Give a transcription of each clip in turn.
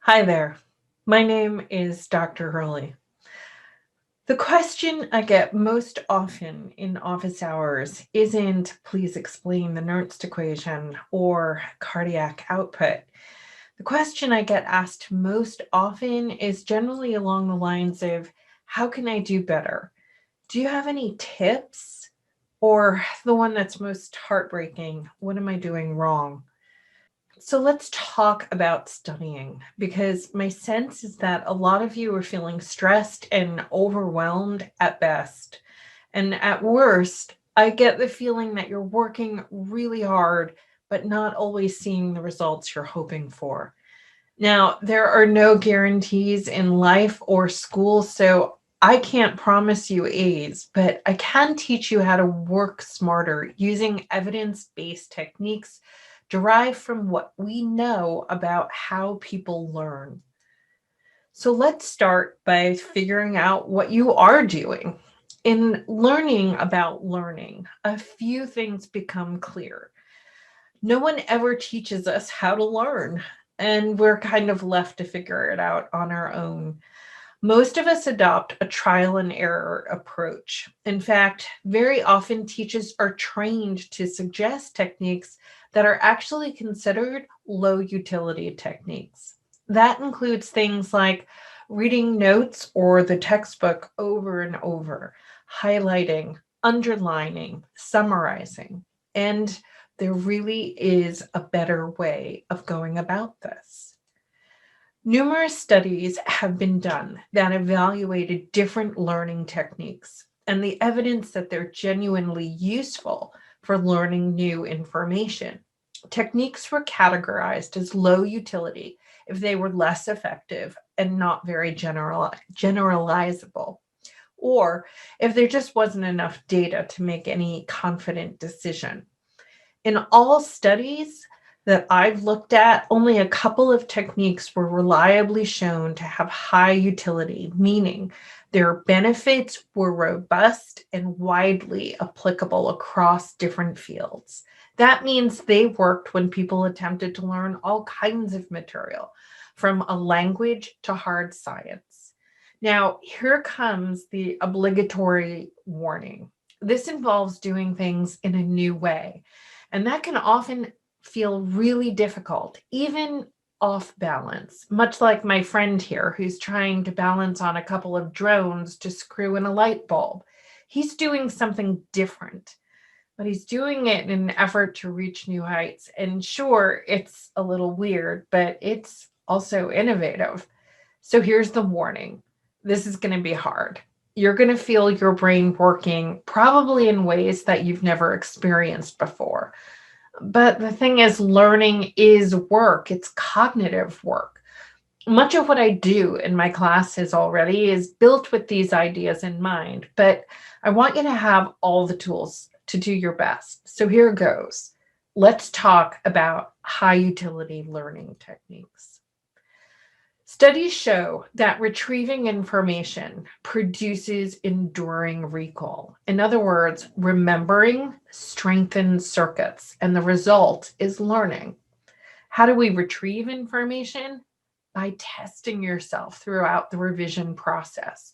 Hi there. My name is Dr. Hurley. The question I get most often in office hours isn't please explain the Nernst equation or cardiac output. The question I get asked most often is generally along the lines of how can I do better? Do you have any tips? Or the one that's most heartbreaking, what am I doing wrong? So let's talk about studying because my sense is that a lot of you are feeling stressed and overwhelmed at best. And at worst, I get the feeling that you're working really hard, but not always seeing the results you're hoping for. Now, there are no guarantees in life or school, so I can't promise you A's, but I can teach you how to work smarter using evidence based techniques derived from what we know about how people learn. So let's start by figuring out what you are doing. In learning about learning, a few things become clear. No one ever teaches us how to learn, and we're kind of left to figure it out on our own. Most of us adopt a trial and error approach. In fact, very often teachers are trained to suggest techniques that are actually considered low utility techniques. That includes things like reading notes or the textbook over and over, highlighting, underlining, summarizing. And there really is a better way of going about this. Numerous studies have been done that evaluated different learning techniques and the evidence that they're genuinely useful for learning new information. Techniques were categorized as low utility if they were less effective and not very generalizable, or if there just wasn't enough data to make any confident decision. In all studies that I've looked at, only a couple of techniques were reliably shown to have high utility, meaning their benefits were robust and widely applicable across different fields. That means they worked when people attempted to learn all kinds of material, from a language to hard science. Now, here comes the obligatory warning. This involves doing things in a new way, and that can often feel really difficult, even off balance, much like my friend here who's trying to balance on a couple of drones to screw in a light bulb. He's doing something different, but he's doing it in an effort to reach new heights. And sure, it's a little weird, but it's also innovative. So here's the warning: this is going to be hard. You're going to feel your brain working probably in ways that you've never experienced before. But the thing is, learning is work, it's cognitive work. Much of what I do in my classes already is built with these ideas in mind, but I want you to have all the tools to do your best. So here goes. Let's talk about high utility learning techniques. Studies show that retrieving information produces enduring recall. In other words, remembering strengthens circuits, and the result is learning. How do we retrieve information? By testing yourself throughout the revision process.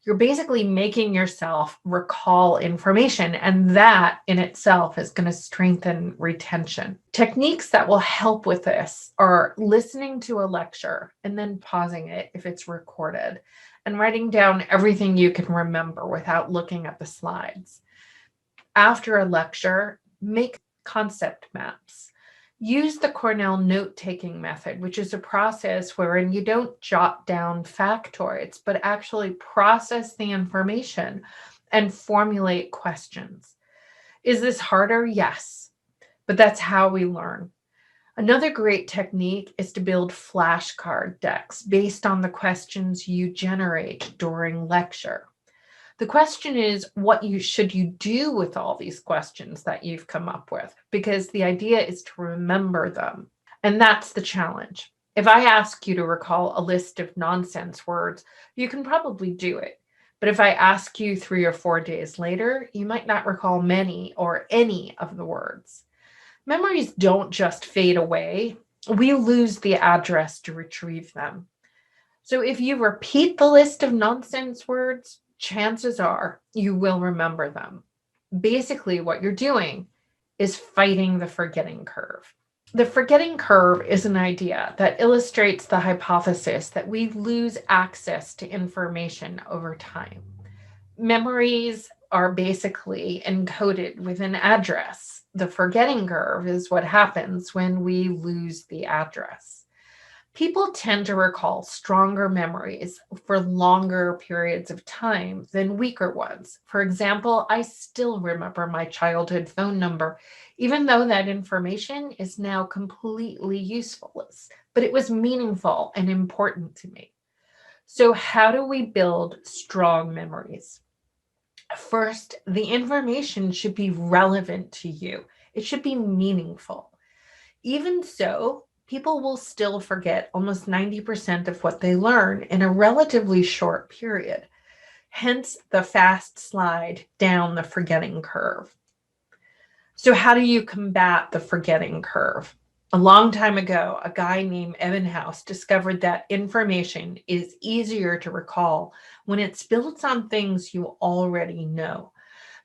You're basically making yourself recall information, and that in itself is going to strengthen retention. Techniques that will help with this are listening to a lecture and then pausing it if it's recorded, and writing down everything you can remember without looking at the slides. After a lecture, make concept maps. Use the Cornell note taking method, which is a process wherein you don't jot down factoids, but actually process the information and formulate questions. Is this harder? Yes, but that's how we learn. Another great technique is to build flashcard decks based on the questions you generate during lecture. The question is, what you should you do with all these questions that you've come up with? Because the idea is to remember them. And that's the challenge. If I ask you to recall a list of nonsense words, you can probably do it. But if I ask you 3 or 4 days later, you might not recall many or any of the words. Memories don't just fade away, we lose the address to retrieve them. So if you repeat the list of nonsense words, chances are you will remember them. Basically, what you're doing is fighting the forgetting curve. The forgetting curve is an idea that illustrates the hypothesis that we lose access to information over time. Memories are basically encoded with an address. The forgetting curve is what happens when we lose the address. People tend to recall stronger memories for longer periods of time than weaker ones. For example, I still remember my childhood phone number, even though that information is now completely useless, but it was meaningful and important to me. So, how do we build strong memories? First, the information should be relevant to you, it should be meaningful. Even so, people will still forget almost 90% of what they learn in a relatively short period, hence the fast slide down the forgetting curve. So, how do you combat the forgetting curve? A long time ago, a guy named Ebbinghaus discovered that information is easier to recall when it's built on things you already know.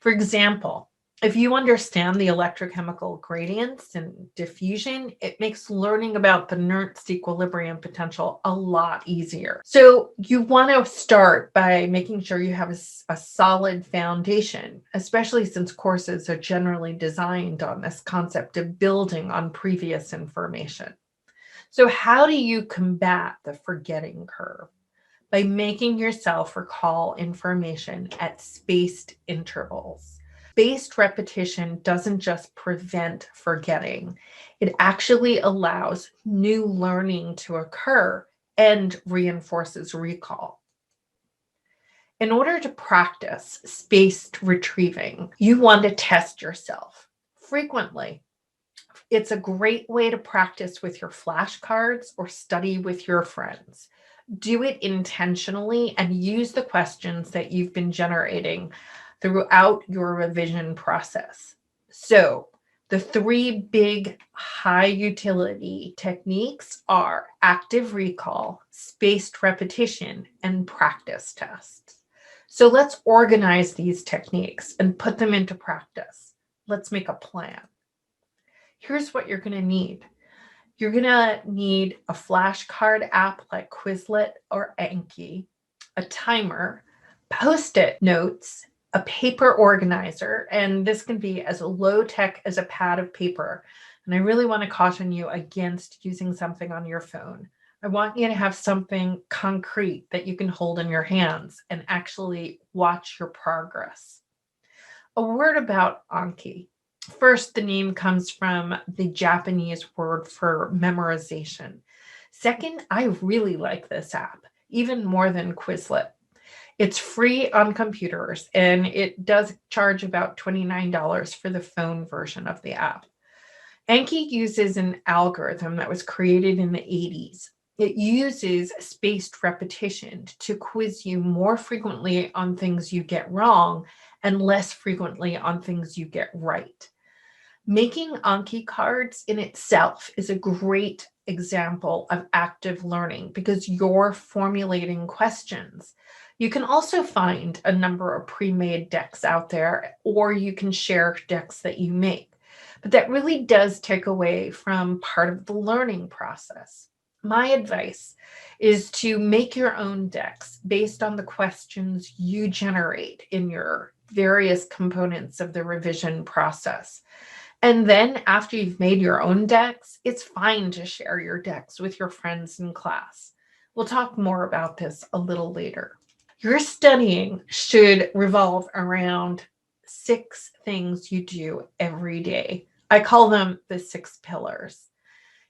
For example, if you understand the electrochemical gradients and diffusion, it makes learning about the Nernst equilibrium potential a lot easier. So you want to start by making sure you have a solid foundation, especially since courses are generally designed on this concept of building on previous information. So how do you combat the forgetting curve? By making yourself recall information at spaced intervals. Spaced repetition doesn't just prevent forgetting, it actually allows new learning to occur and reinforces recall. In order to practice spaced retrieving, you want to test yourself frequently. It's a great way to practice with your flashcards or study with your friends. Do it intentionally and use the questions that you've been generating throughout your revision process. So, the three big high utility techniques are active recall, spaced repetition, and practice tests. So, let's organize these techniques and put them into practice. Let's make a plan. Here's what you're going to need. You're going to need a flashcard app like Quizlet or Anki, a timer, Post-it notes, a paper organizer, and this can be as low tech as a pad of paper. And I really want to caution you against using something on your phone. I want you to have something concrete that you can hold in your hands and actually watch your progress. A word about Anki. First, the name comes from the Japanese word for memorization. Second, I really like this app, even more than Quizlet. It's free on computers and it does charge about $29 for the phone version of the app. Anki uses an algorithm that was created in the 80s. It uses spaced repetition to quiz you more frequently on things you get wrong and less frequently on things you get right. Making Anki cards in itself is a great example of active learning because you're formulating questions. You can also find a number of pre-made decks out there, or you can share decks that you make. But that really does take away from part of the learning process. My advice is to make your own decks based on the questions you generate in your various components of the revision process. And then after you've made your own decks, it's fine to share your decks with your friends in class. We'll talk more about this a little later. Your studying should revolve around 6 things you do every day. I call them the 6 pillars.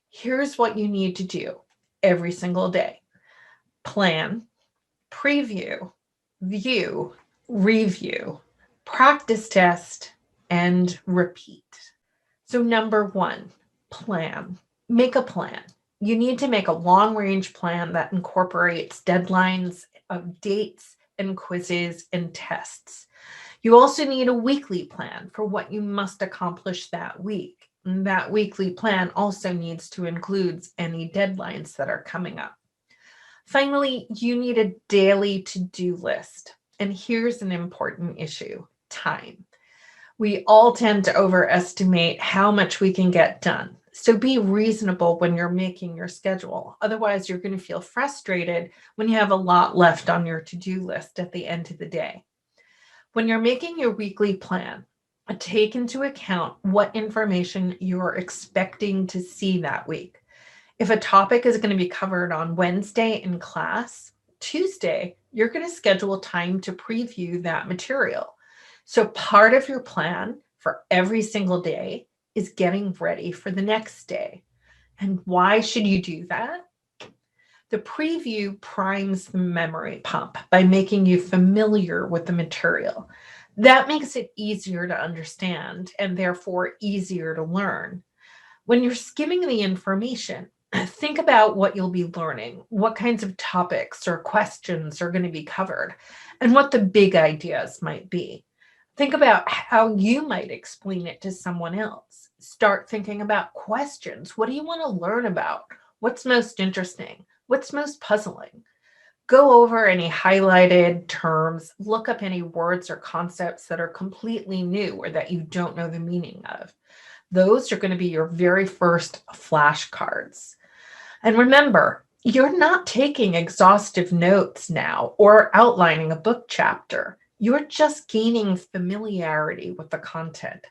Here's what you need to do every single day: plan, preview, view, review, practice test, and repeat. So, number 1, plan. Make a plan. You need to make a long range plan that incorporates deadlines of dates and quizzes and tests. You also need a weekly plan for what you must accomplish that week. And that weekly plan also needs to include any deadlines that are coming up. Finally, you need a daily to-do list. And here's an important issue: time. We all tend to overestimate how much we can get done. So be reasonable when you're making your schedule. Otherwise, you're going to feel frustrated when you have a lot left on your to-do list at the end of the day. When you're making your weekly plan, take into account what information you're expecting to see that week. If a topic is going to be covered on Wednesday in class, Tuesday, you're going to schedule time to preview that material. So part of your plan for every single day is getting ready for the next day. And why should you do that? The preview primes the memory pump by making you familiar with the material. That makes it easier to understand and therefore easier to learn. When you're skimming the information, think about what you'll be learning, what kinds of topics or questions are going to be covered, and what the big ideas might be. Think about how you might explain it to someone else. Start thinking about questions. What do you want to learn about? What's most interesting? What's most puzzling? Go over any highlighted terms, look up any words or concepts that are completely new or that you don't know the meaning of. Those are going to be your very first flashcards. And remember, you're not taking exhaustive notes now or outlining a book chapter. You're just gaining familiarity with the content.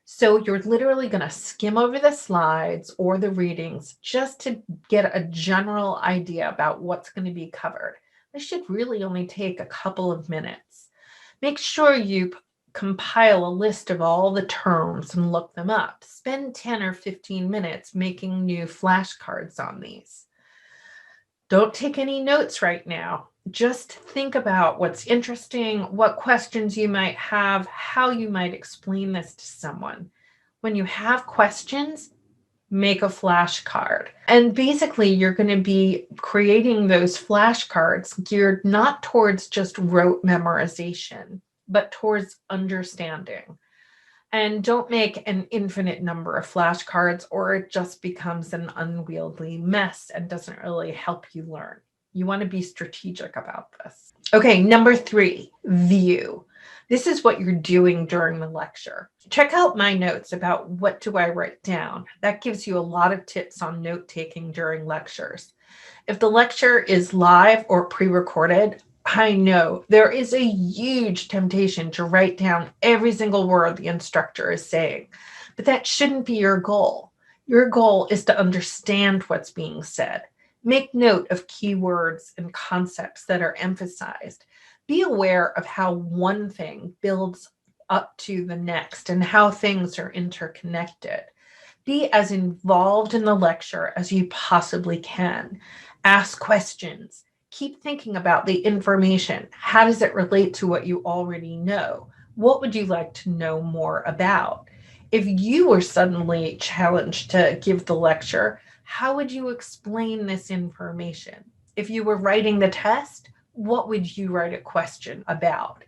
So you're literally going to skim over the slides or the readings just to get a general idea about what's going to be covered. This should really only take a couple of minutes. Make sure you compile a list of all the terms and look them up. Spend 10 or 15 minutes making new flashcards on these. Don't take any notes right now. Just think about what's interesting, what questions you might have, how you might explain this to someone. When you have questions, make a flashcard. And basically, you're going to be creating those flashcards geared not towards just rote memorization, but towards understanding. And don't make an infinite number of flashcards, or it just becomes an unwieldy mess and doesn't really help you learn. You want to be strategic about this. Okay, number 3, view. This is what you're doing during the lecture. Check out my notes about what do I write down. That gives you a lot of tips on note taking during lectures. If the lecture is live or pre-recorded, I know there is a huge temptation to write down every single word the instructor is saying, but that shouldn't be your goal. Your goal is to understand what's being said. Make note of keywords and concepts that are emphasized. Be aware of how one thing builds up to the next and how things are interconnected. Be as involved in the lecture as you possibly can. Ask questions. Keep thinking about the information. How does it relate to what you already know? What would you like to know more about? If you were suddenly challenged to give the lecture, how would you explain this information? If you were writing the test, what would you write a question about?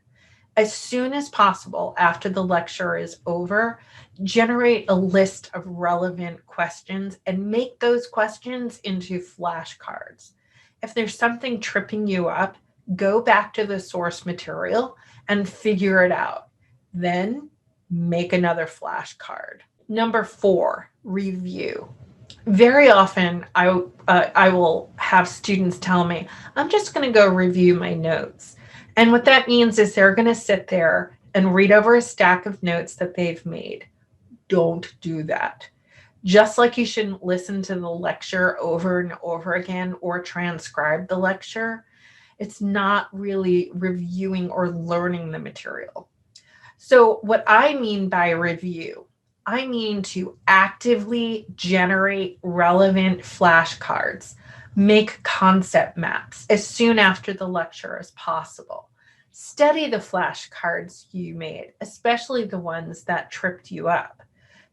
As soon as possible after the lecture is over, generate a list of relevant questions and make those questions into flashcards. If there's something tripping you up, go back to the source material and figure it out. Then make another flashcard. Number 4, review. Very often I will have students tell me, I'm just going to go review my notes. And what that means is they're going to sit there and read over a stack of notes that they've made. Don't do that. Just like you shouldn't listen to the lecture over and over again or transcribe the lecture, it's not really reviewing or learning the material. So what I mean by review, I mean to actively generate relevant flashcards, make concept maps as soon after the lecture as possible. Study the flashcards you made, especially the ones that tripped you up.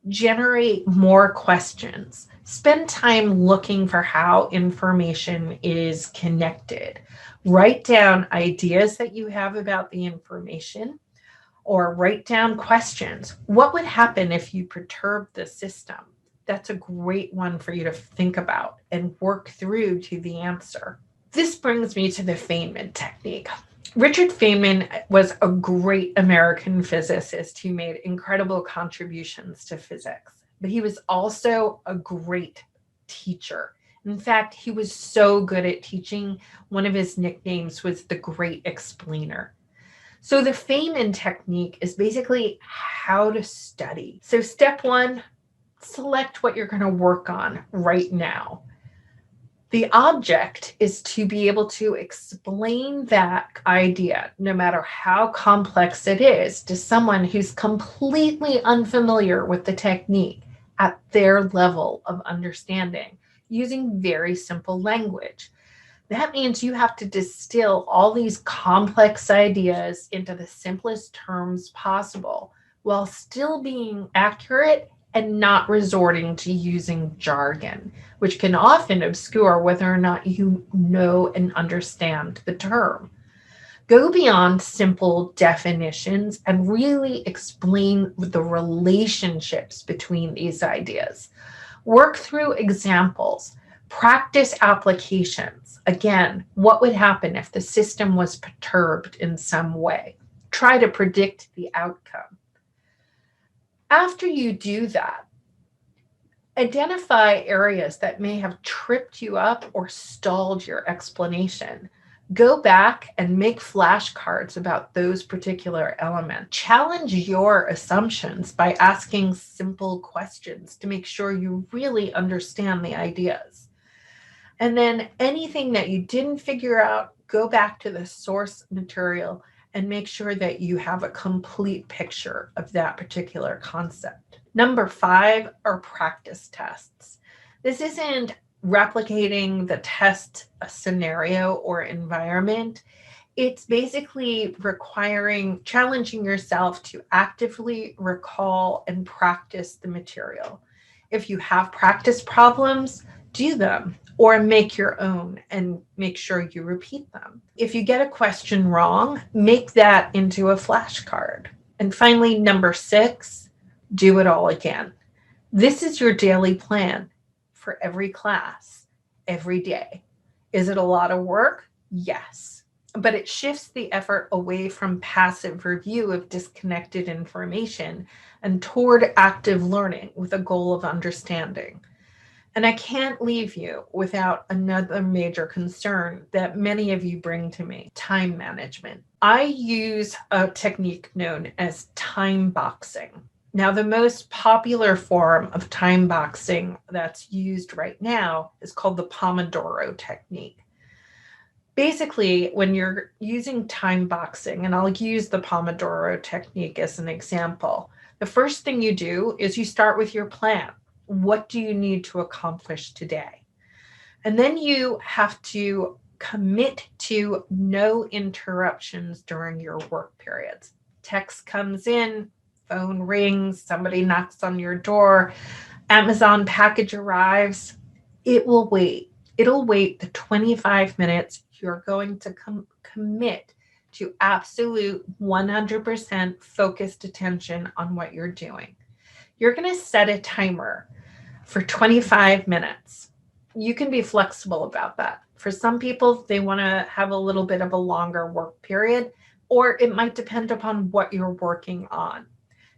Generate more questions. Spend time looking for how information is connected. Write down ideas that you have about the information. or write down questions. What would happen if you perturb the system? That's a great one for you to think about and work through to the answer. This brings me to the Feynman technique. Richard Feynman was a great American physicist who made incredible contributions to physics, but he was also a great teacher. In fact, he was so good at teaching, one of his nicknames was the Great Explainer. So the Feynman technique is basically how to study. So step one, select what you're going to work on right now. The object is to be able to explain that idea, no matter how complex it is, to someone who's completely unfamiliar with the technique at their level of understanding using very simple language. That means you have to distill all these complex ideas into the simplest terms possible while still being accurate and not resorting to using jargon, which can often obscure whether or not you know and understand the term. Go beyond simple definitions and really explain the relationships between these ideas. Work through examples, practice applications. Again, what would happen if the system was perturbed in some way? Try to predict the outcome. After you do that, identify areas that may have tripped you up or stalled your explanation. Go back and make flashcards about those particular elements. Challenge your assumptions by asking simple questions to make sure you really understand the ideas. And then anything that you didn't figure out, go back to the source material and make sure that you have a complete picture of that particular concept. Number 5 are practice tests. This isn't replicating the test scenario or environment. It's basically requiring challenging yourself to actively recall and practice the material. If you have practice problems, do them or make your own and make sure you repeat them. If you get a question wrong, make that into a flashcard. And finally, number 6, do it all again. This is your daily plan for every class, every day. Is it a lot of work? Yes. But it shifts the effort away from passive review of disconnected information and toward active learning with a goal of understanding. And I can't leave you without another major concern that many of you bring to me, time management. I use a technique known as time boxing. Now, the most popular form of time boxing that's used right now is called the Pomodoro technique. Basically, when you're using time boxing, and I'll use the Pomodoro technique as an example, the first thing you do is you start with your plan. What do you need to accomplish today? And then you have to commit to no interruptions during your work periods. Text comes in, phone rings, somebody knocks on your door, Amazon package arrives. It will wait. It'll wait the 25 minutes. You're going to commit to absolute 100% focused attention on what you're doing. You're going to set a timer for 25 minutes. You can be flexible about that. For some people, they want to have a little bit of a longer work period, or it might depend upon what you're working on.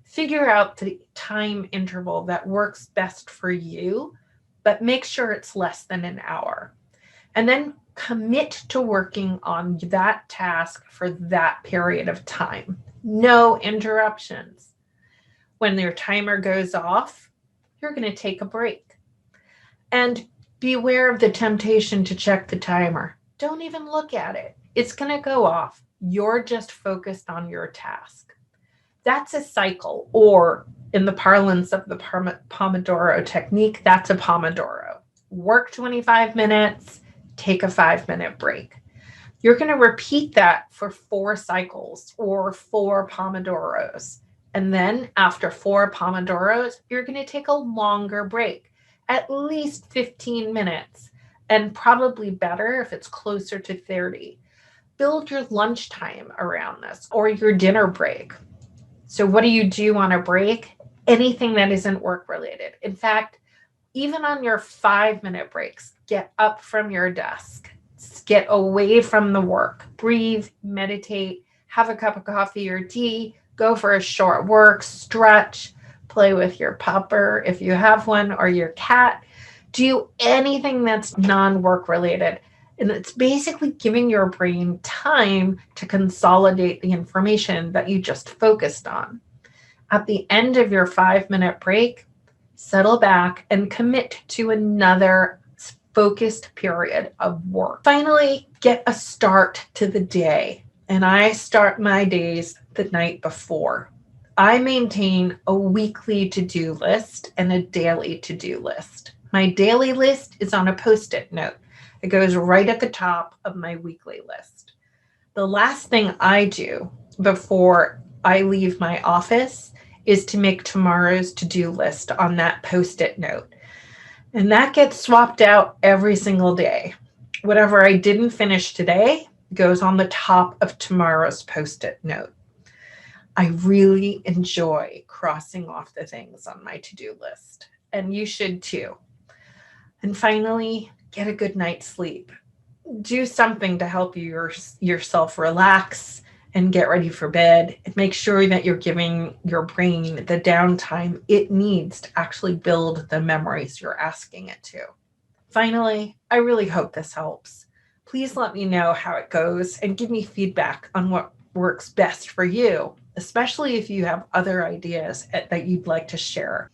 Figure out the time interval that works best for you, but make sure it's less than an hour. And then commit to working on that task for that period of time. No interruptions. When your timer goes off, you're going to take a break. And beware of the temptation to check the timer. Don't even look at it. It's going to go off. You're just focused on your task. That's a cycle, or in the parlance of the Pomodoro technique, that's a Pomodoro. Work 25 minutes, take a 5-minute break. You're going to repeat that for 4 cycles or 4 Pomodoros. And then after 4 Pomodoros, you're going to take a longer break, at least 15 minutes, and probably better if it's closer to 30. Build your lunchtime around this or your dinner break. So what do you do on a break? Anything that isn't work related. In fact, even on your 5-minute breaks, get up from your desk, get away from the work, breathe, meditate, have a cup of coffee or tea, go for a short work, stretch, play with your pupper if you have one or your cat. Do anything that's non work related. And it's basically giving your brain time to consolidate the information that you just focused on. At the end of your 5-minute break, settle back and commit to another focused period of work. Finally, get a start to the day. And I start my days the night before. I maintain a weekly to-do list and a daily to-do list. My daily list is on a Post-it note. It goes right at the top of my weekly list. The last thing I do before I leave my office is to make tomorrow's to-do list on that Post-it note. And that gets swapped out every single day. Whatever I didn't finish today goes on the top of tomorrow's Post-it note. I really enjoy crossing off the things on my to-do list, and you should too. And finally, get a good night's sleep. Do something to help yourself relax and get ready for bed, and make sure that you're giving your brain the downtime it needs to actually build the memories you're asking it to. Finally, I really hope this helps. Please let me know how it goes and give me feedback on what works best for you, especially if you have other ideas that you'd like to share.